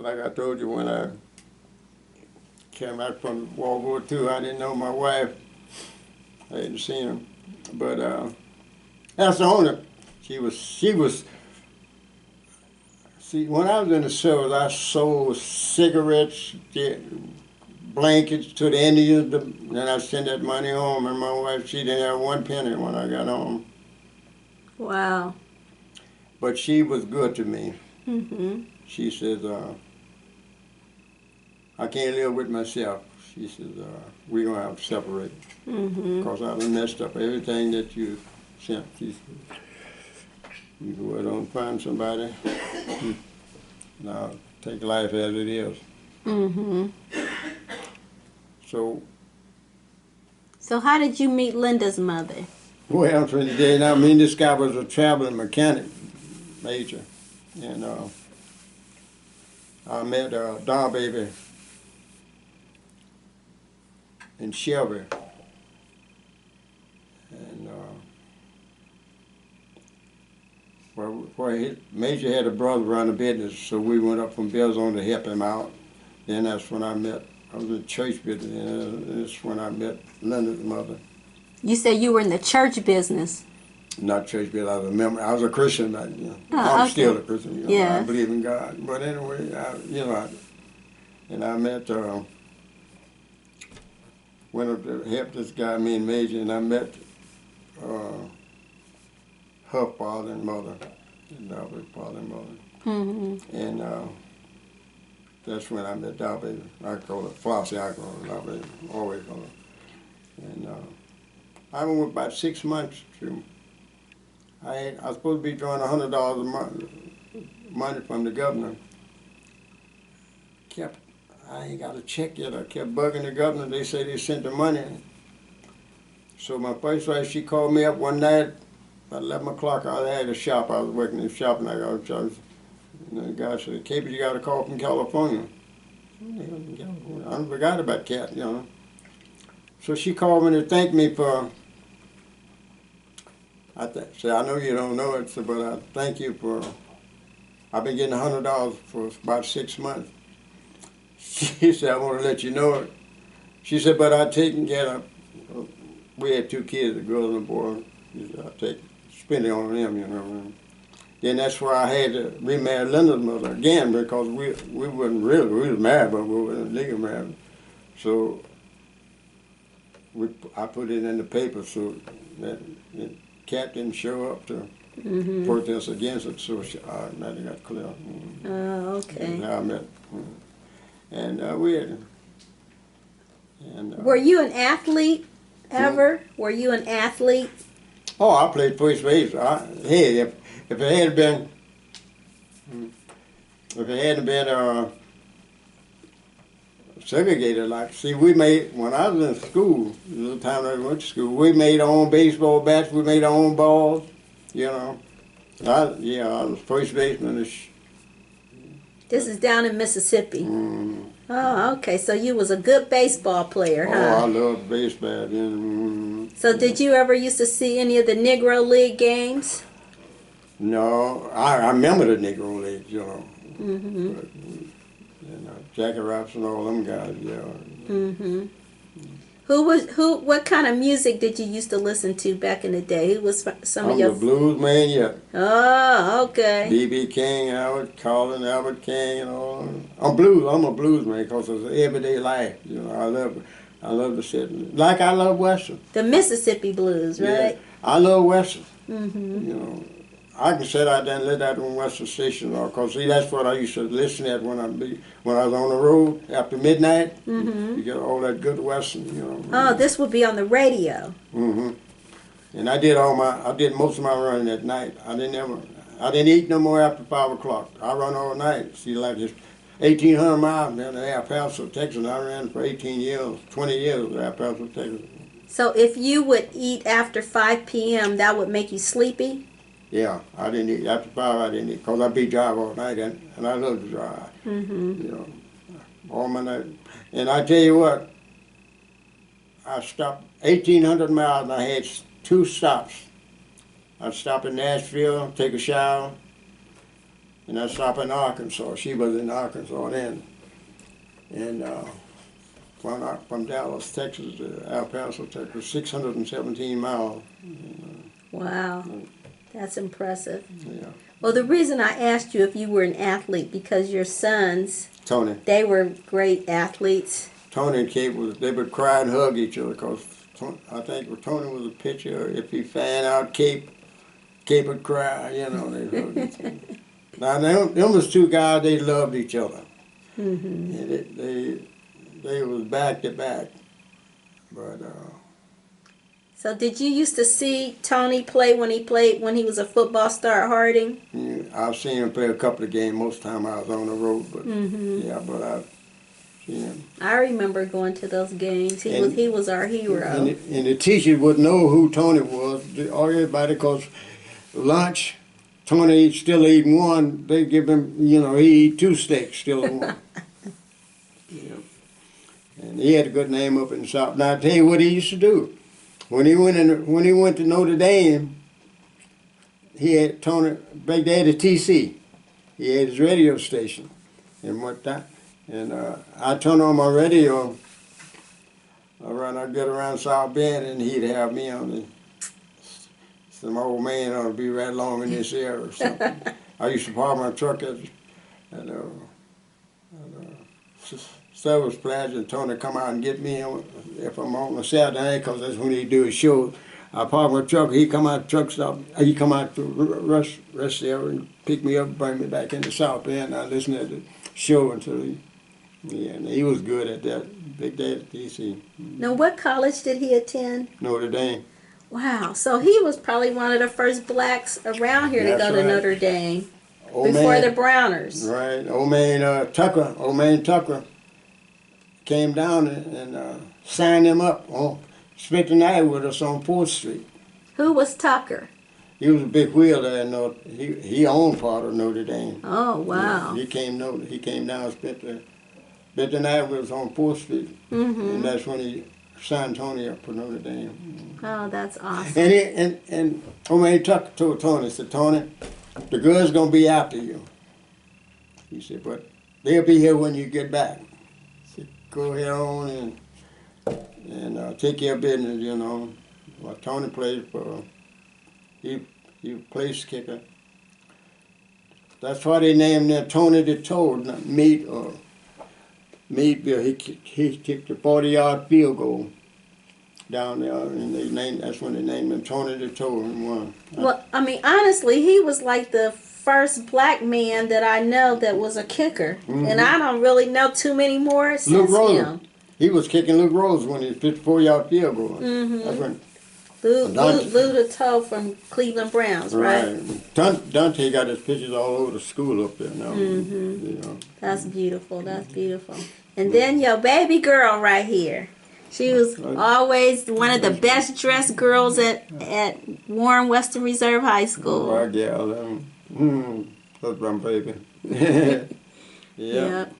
like I told you, when I came back from World War II, I didn't know my wife. I hadn't seen her. But that's the only, see, when I was in the service, I sold cigarettes, blankets to the Indians, and I sent that money home, and my wife, she didn't have one penny when I got home. Wow. But she was good to me. Mm-hmm. She says, I can't live with myself. She says, we're going to have to separate. Mm-hmm. Because I done messed up everything that you sent. She said, you go out and find somebody, and I'll take life as it is. Mm-hmm. So how did you meet Linda's mother? well, from the day, I mean, this guy was a traveling mechanic major, and I met Don Baby in Shelby, and where Major had a brother run a business, so we went up from Belzone to help him out. Then that's when I met. I was in church business, and that's when I met Linda's mother. You said you were in the church business. Not church business. I was a member. I was a Christian, but Oh, I'm okay. still a Christian. You know, Yeah. I believe in God. But anyway, and I met. Went up to help this guy, me and Major, and I met her father and mother, and Dalby's father and mother. Mm-hmm. And that's when I met Dalby. I call it Flossie, I call it Dalby, always call it. And I went about 6 months to, I was supposed to be drawing $100 a month, money from the governor. I ain't got a check yet. I kept bugging the governor. They said they sent the money. So my first wife, she called me up one night, about 11 o'clock. I had a shop. I was working in the shop, and I got charged. And the guy said, "Capey, you got a call from California." I forgot about Cat, you know. So she called me to thank me for, said, "I know you don't know it, so, but I thank you for, I've been getting $100 for about 6 months." She said, "I want to let you know it." She said, "But I taken care of," we had 2 kids, a girl and a boy. She said, "I spend it on them, you know." Then that's where I had to remarry Linda's mother again, because we wasn't really, we was married, but we weren't legally married. So I put it in the paper so that the cat didn't show up to protest against it, so now they got clear. Oh, okay. And how I met. And we had. And, were you an athlete ever? Were you an athlete? Oh, I played first base. Hey, if it hadn't been segregated, like, see, we made, when I was in school, the time I went to school, we made our own baseball bats, we made our own balls, you know. I was first baseman. This is down in Mississippi. Oh, okay. So you was a good baseball player, huh? Oh, I loved baseball. So did you ever used to see any of the Negro League games? No, I remember the Negro Leagues, you know. Mm-hmm. But, Jackie Robinson, all them guys, yeah. Mm-hmm. What kind of music did you used to listen to back in the day? Who was some of your... I'm the blues man, yeah. Oh, okay. B.B. King, Albert King, and all. I'm a blues man because it's an everyday life, you know. I love to sit, like I love Western. The Mississippi blues, right? Yeah, I love Western. Mm-hmm. You know, I can sit out there and let that on Western Station, because see, that's what I used to listen at when I was on the road after midnight. Mm-hmm. You get all that good Western, you know. Oh, this would be on the radio. Mm-hmm. And I did most of my running at night. I didn't eat no more after 5 o'clock. I run all night. See, like this 1,800 miles down to El Paso, Texas. I ran for 20 years at El Paso, Texas. So if you would eat after 5 p.m., that would make you sleepy? Yeah, I didn't eat. After 5, I didn't eat, because I'd be drive all night, and I love to drive. Mm-hmm. You know, all my night. And I tell you what, I stopped 1,800 miles, and I had 2 stops. I'd stop in Nashville, take a shower, in that shop in Arkansas. She was in Arkansas then. And from Dallas, Texas to El Paso, Texas, 617 miles. Wow, that's impressive. Yeah. Well, the reason I asked you if you were an athlete, because your sons, Tony. they were great athletes. Tony and Kate, they would cry and hug each other because I think Tony was a pitcher. If he fan out Kate would cry, you know, they'd hug each other. Now, them was two guys, they loved each other. Mm-hmm. And they was back to back. But So did you used to see Tony play when he was a football star at Harding? yeah, I've seen him play a couple of games most of the time I was on the road. But yeah, but I've seen him. I remember going to those games. He was our hero. And the teachers would know who Tony was. Everybody, because lunch, Tony still eating one. They give him, you know, he eat 2 steaks still in one. Yeah. And he had a good name up in the South. Now I tell you what he used to do. When he went to Notre Dame, he had Tony back there at the TC. He had his radio station, and I turned on my radio I'd get around South Bend, and he'd have me on some old man ought to be right along in this area or something. I used to park my truck at Service Plaza, and Tony come out and get me if I'm on a Saturday night, because that's when he do his show. I park my truck, he come out the truck stop, he come out to rest there and pick me up, bring me back into South Bend. I listened to the show until and he was good at that. Big day at DC. Now, what college did he attend? Notre Dame. Wow, so he was probably one of the first blacks around here to go to Notre Dame before the Browners. Right, old man Tucker came down and signed him up. Spent the night with us on 4th Street. Who was Tucker? He was a big wheel there. He owned part of Notre Dame. Oh, wow. Yeah, he came down, spent the night with us on 4th Street. And that's when he signed Tony up for Notre Dame. Oh, that's awesome. And old man Tucker told Tony, said, Tony, the girl's going to be after you. He said, but they'll be here when you get back. He said, go ahead on and take care of business, you know. Well, Tony played for, he place kicker. That's why they named him Tony the Toad, not Meat Bill. He kicked a 40-yard field goal down there, and that's when they named him Tony the Toad and won. Well, I mean, honestly, he was like the first black man that I know that was a kicker, and I don't really know too many more since him. He was kicking Luke Rose when he hit 4-yard field goal. That's when Lou the Toe from Cleveland Browns, right? Dante got his pictures all over the school up there now. You know. That's beautiful. That's beautiful. And then your baby girl right here. She was always one of the best dressed girls at Warren Western Reserve High School. Right, yeah. That's my baby. Yeah.